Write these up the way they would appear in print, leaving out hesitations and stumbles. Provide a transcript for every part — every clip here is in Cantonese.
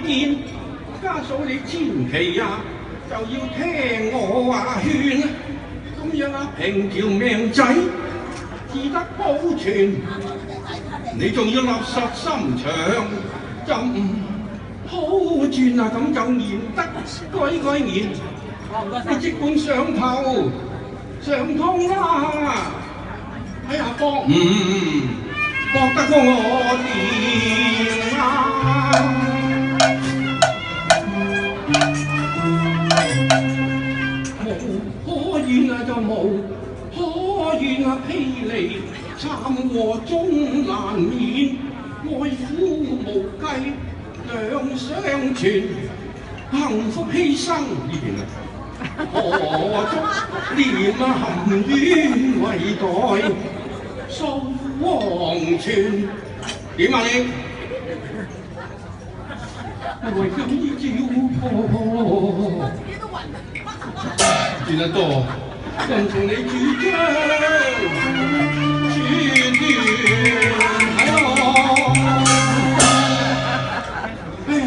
見，家嫂你千祈呀就要聽我話勸，咁樣阿平條命仔至得保存。你仲要立實心腸，就唔好轉啊，咁就免得改面。你即管上頭上通啦，睇下搏得過我掂啊！無可怨啊就無可怨啊，霹靂慘禍終難免，愛苦無計兩相存，幸福犧牲呢邊啊！何足念含冤為代掃黃泉？點啊你？為咁依照破，轉得多，人從你主張處斷哎呀，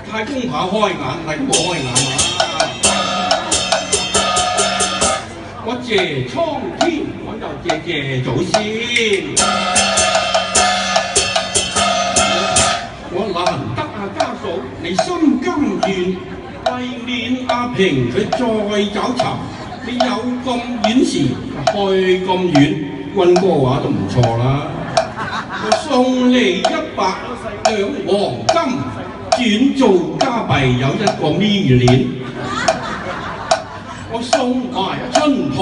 太公跑開眼，太公冇開眼啊！我謝蒼天，我就謝祖先。我難得啊家嫂，你心甘願，為免阿平佢再找茬，你有咁遠時去咁遠，溫哥華都唔錯啦。我送你100兩黃金，轉做加幣有1個million。我送埋春桃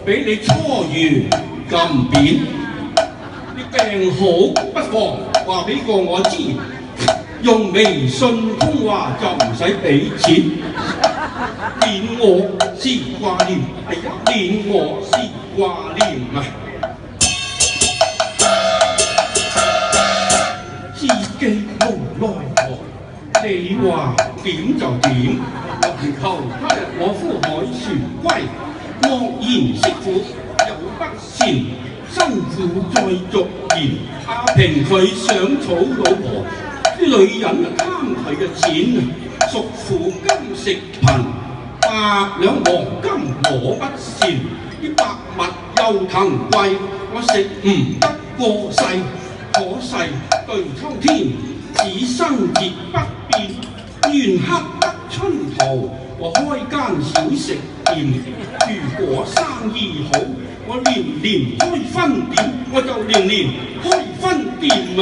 俾你初遇咁扁，你病好不妨話俾個我知，用微信通話就唔使俾錢，念我是掛念，係呀，念我是掛念啊！自己無奈何，你話點就點。求他日我夫海船歸，莫言媳婦有不善，辛苦再續言。阿平佢想娶老婆，啲女人貪佢嘅錢，屬父今食貧，100兩黃金我不善，啲百物又騰貴，我食唔得過世，可世對蒼天，此生絕不變，願黑得春桃。我開間小食店，如果生意好，我年年開分店，我就年年開分店啊！